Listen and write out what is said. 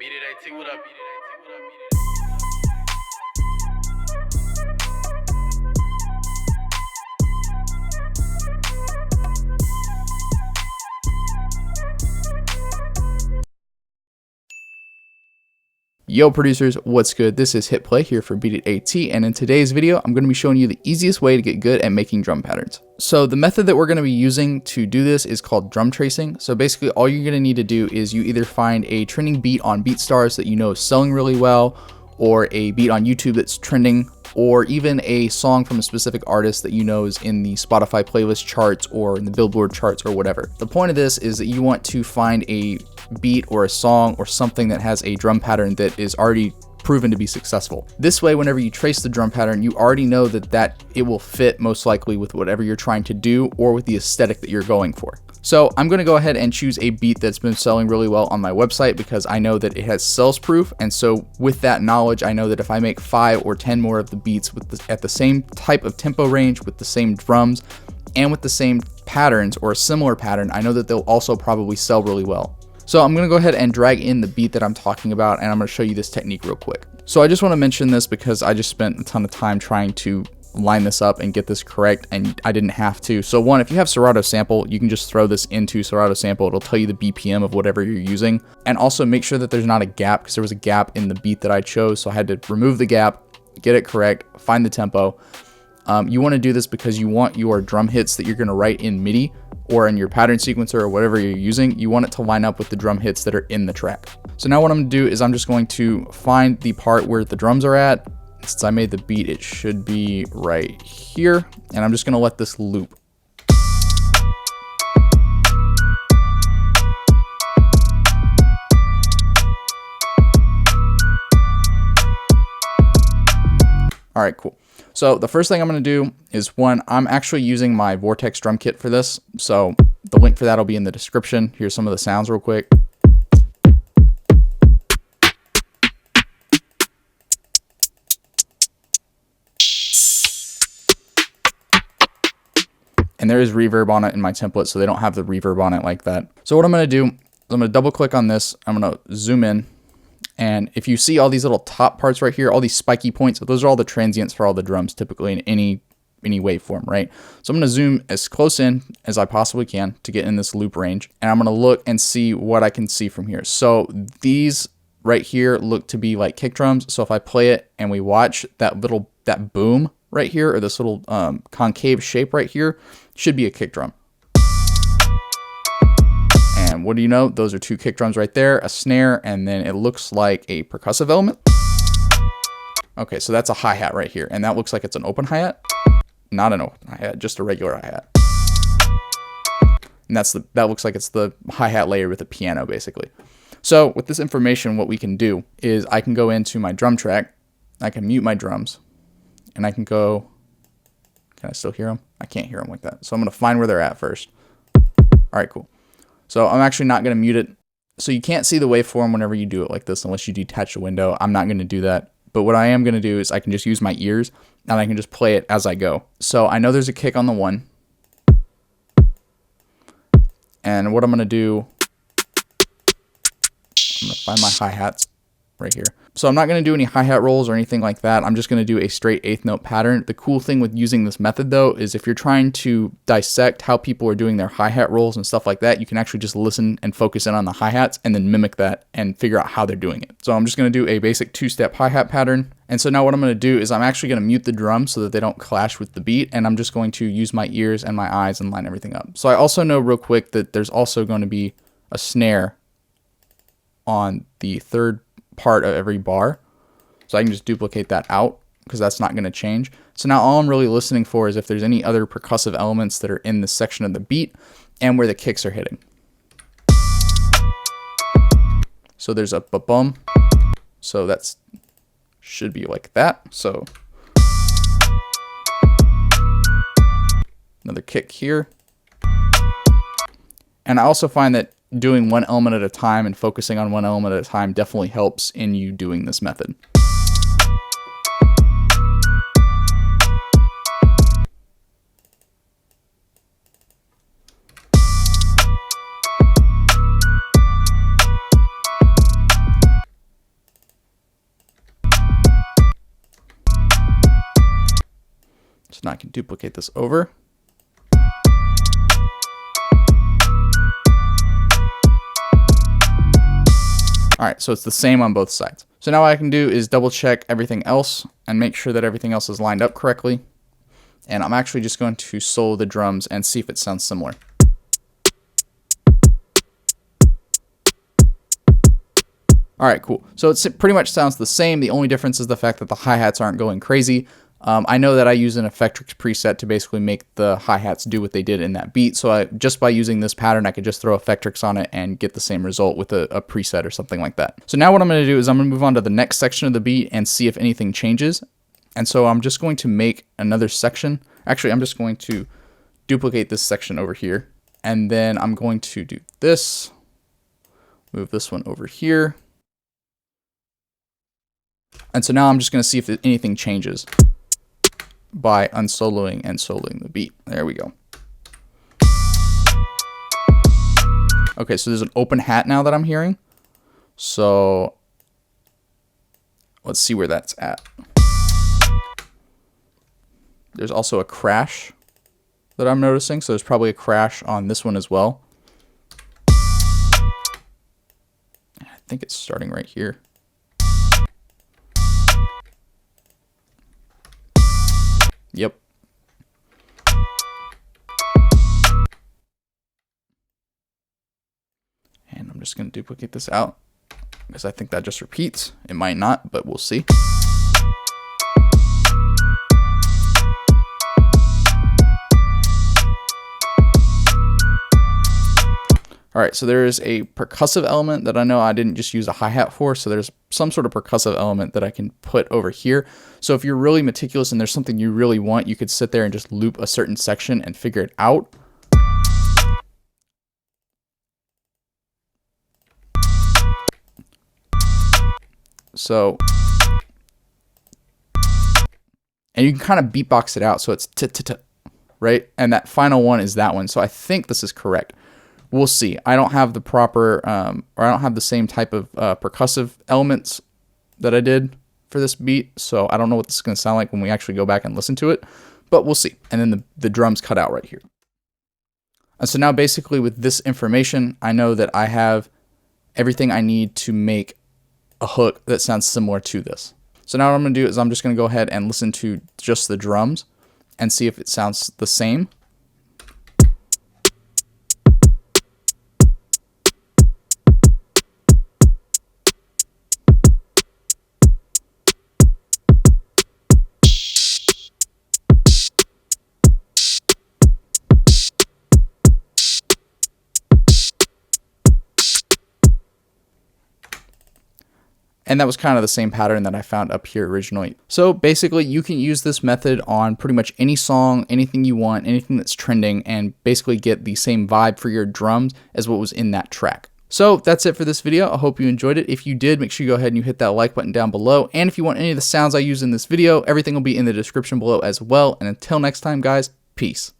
Beat It AT, what up? Beat It AT, what up? Beat It Yo producers, what's good? This is Hit Play here for Beat It AT, and in today's video, I'm going to be showing you the easiest way to get good at making drum patterns. So the method that we're going to be using to do this is called drum tracing. So basically all you're going to need to do is you either find a trending beat on BeatStars that you know is selling really well, or a beat on YouTube that's trending, or even a song from a specific artist that you know is in the Spotify playlist charts or in the Billboard charts or whatever. The point of this is that you want to find a beat or a song or something that has a drum pattern that is already proven to be successful. This way, whenever you trace the drum pattern, you already know that it will fit most likely with whatever you're trying to do or with the aesthetic that you're going for. So I'm going to go ahead and choose a beat that's been selling really well on my website because I know that it has sales proof. And so with that knowledge, I know that if I make 5 or 10 more of the beats at the same type of tempo range, with the same drums and with the same patterns or a similar pattern, I know that they'll also probably sell really well. So I'm going to go ahead and drag in the beat that I'm talking about, and I'm going to show you this technique real quick. So I just want to mention this because I just spent a ton of time trying to line this up and get this correct, and I didn't have to. So one, if you have Serato Sample, you can just throw this into Serato Sample. It'll tell you the BPM of whatever you're using. And also make sure that there's not a gap, because there was a gap in the beat that I chose. So I had to remove the gap, get it correct, find the tempo. You want to do this because you want your drum hits that you're going to write in MIDI or in your pattern sequencer or whatever you're using, you want it to line up with the drum hits that are in the track. So now what I'm going to do is I'm just going to find the part where the drums are at. Since I made the beat, it should be right here, and I'm just going to let this loop. All right, cool. So the first thing I'm going to do is, one, I'm actually using my Vortex drum kit for this. So the link for that will be in the description. Here's some of the sounds real quick. And there is reverb on it in my template, so they don't have the reverb on it like that. So what I'm going to do is I'm going to double click on this. I'm going to zoom in. And if you see all these little top parts right here, all these spiky points, those are all the transients for all the drums typically in any waveform, right? So I'm going to zoom as close in as I possibly can to get in this loop range. And I'm going to look and see what I can see from here. So these right here look to be like kick drums. So if I play it and we watch that boom right here, or this little concave shape right here, should be a kick drum. And what do you know? Those are 2 kick drums right there, a snare, and then it looks like a percussive element. Okay, so that's a hi-hat right here, and that looks like it's an open hi-hat. Not an open hi-hat, just a regular hi-hat. And that looks like it's the hi-hat layer with a piano, basically. So with this information, what we can do is I can go into my drum track, I can mute my drums, and I can go, can I still hear them? I can't hear them like that. So I'm going to find where they're at first. All right, cool. So I'm actually not going to mute it. So you can't see the waveform whenever you do it like this unless you detach the window. I'm not going to do that. But what I am going to do is I can just use my ears and I can just play it as I go. So I know there's a kick on the 1. And what I'm going to do, I'm going to find my hi-hats right here. So I'm not going to do any hi-hat rolls or anything like that. I'm just going to do a straight 8th note pattern. The cool thing with using this method though is if you're trying to dissect how people are doing their hi-hat rolls and stuff like that, you can actually just listen and focus in on the hi-hats and then mimic that and figure out how they're doing it. So I'm just going to do a basic 2-step hi-hat pattern. And so now what I'm going to do is I'm actually going to mute the drums so that they don't clash with the beat, and I'm just going to use my ears and my eyes and line everything up. So I also know real quick that there's also going to be a snare on the 3rd part of every bar. So I can just duplicate that out because that's not going to change. So now all I'm really listening for is if there's any other percussive elements that are in this section of the beat and where the kicks are hitting. So there's a ba-bum. So that's should be like that. So another kick here. And I also find that doing one element at a time and focusing on one element at a time definitely helps in you doing this method. now I can duplicate this over. All right, so it's the same on both sides. So now what I can do is double check everything else and make sure that everything else is lined up correctly. And I'm actually just going to solo the drums and see if it sounds similar. All right, cool. So it pretty much sounds the same. The only difference is the fact that the hi-hats aren't going crazy. I know that I use an Effectrix preset to basically make the hi-hats do what they did in that beat. So just by using this pattern, I could just throw Effectrix on it and get the same result with a preset or something like that. So now what I'm going to do is I'm going to move on to the next section of the beat and see if anything changes. And so I'm just going to make another section. Actually, I'm just going to duplicate this section over here. And then I'm going to do this, move this one over here. And so now I'm just going to see if anything changes by unsoloing and soloing the beat. There we go. Okay, so there's an open hat now that I'm hearing. So let's see where that's at. There's also a crash that I'm noticing. So there's probably a crash on this one as well. I think it's starting right here. Yep. And I'm just going to duplicate this out because I think that just repeats. It might not, but we'll see. All right, so there is a percussive element that I know I didn't just use a hi-hat for, so there's some sort of percussive element that I can put over here. So if you're really meticulous and there's something you really want, you could sit there and just loop a certain section and figure it out. So, and you can kind of beatbox it out, so it's t-t-t, right? And that final one is that one, so I think this is correct. We'll see. I don't have the proper, or I don't have the same type of percussive elements that I did for this beat, so I don't know what this is going to sound like when we actually go back and listen to it, but we'll see. And then the drums cut out right here. And so now basically with this information, I know that I have everything I need to make a hook that sounds similar to this. So now what I'm going to do is I'm just going to go ahead and listen to just the drums and see if it sounds the same. And that was kind of the same pattern that I found up here originally. So basically you can use this method on pretty much any song, anything you want, anything that's trending, and basically get the same vibe for your drums as what was in that track. So that's it for this video. I hope you enjoyed it. If you did, make sure you go ahead and you hit that like button down below. And if you want any of the sounds I use in this video, everything will be in the description below as well. And until next time, guys, peace.